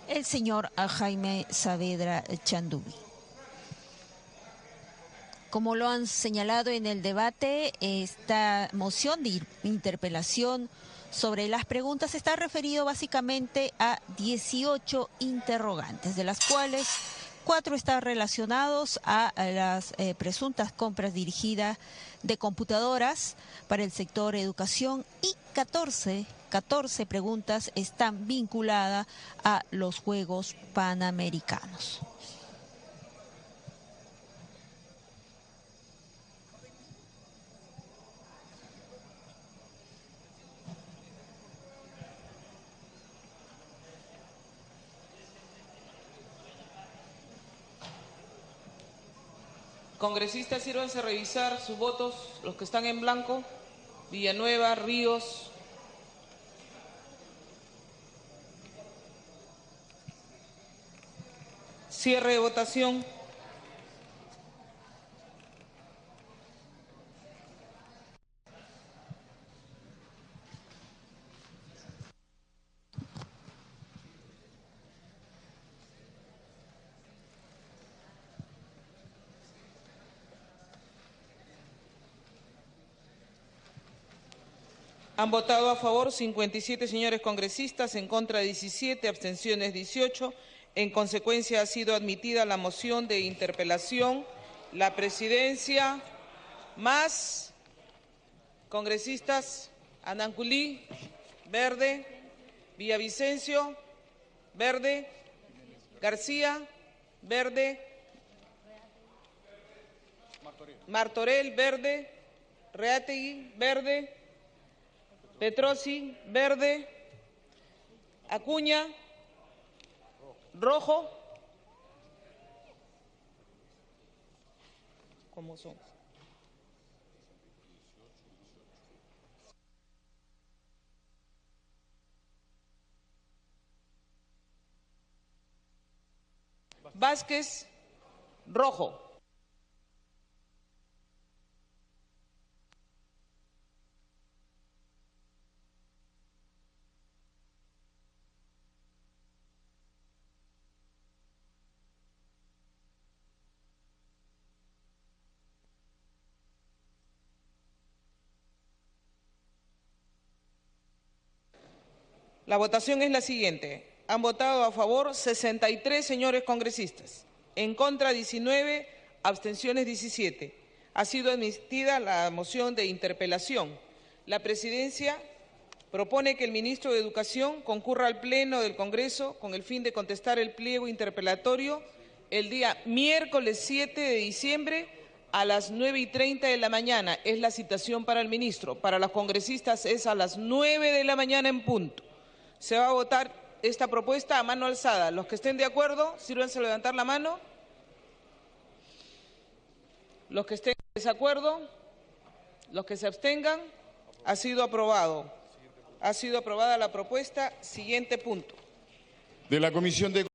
el señor Jaime Saavedra Chanduví. Como lo han señalado en el debate, esta moción de interpelación sobre las preguntas está referido básicamente a 18 interrogantes, de las cuales 4 están relacionados a las presuntas compras dirigidas de computadoras para el sector educación y 14 preguntas están vinculadas a los Juegos Panamericanos. Congresistas, sírvanse a revisar sus votos, los que están en blanco. Villanueva, Ríos. Cierre de votación. Han votado a favor 57 señores congresistas, en contra 17, abstenciones 18. En consecuencia, ha sido admitida la moción de interpelación. La presidencia, más congresistas, Ananculí, verde, Villavicencio, verde, García, verde, Martorell, verde, Reategui, verde, Petrosi, verde, Acuña, rojo. ¿Cómo son? Vázquez, rojo. La votación es la siguiente. Han votado a favor 63 señores congresistas, en contra 19, abstenciones 17. Ha sido admitida la moción de interpelación. La presidencia propone que el ministro de Educación concurra al Pleno del Congreso con el fin de contestar el pliego interpelatorio el día miércoles 7 de diciembre a las 9:30 de la mañana. Es la citación para el ministro. Para los congresistas es a las 9 de la mañana en punto. Se va a votar esta propuesta a mano alzada. Los que estén de acuerdo, sírvanse a levantar la mano. Los que estén en desacuerdo, los que se abstengan, ha sido aprobado. Ha sido aprobada la propuesta. Siguiente punto. De la Comisión de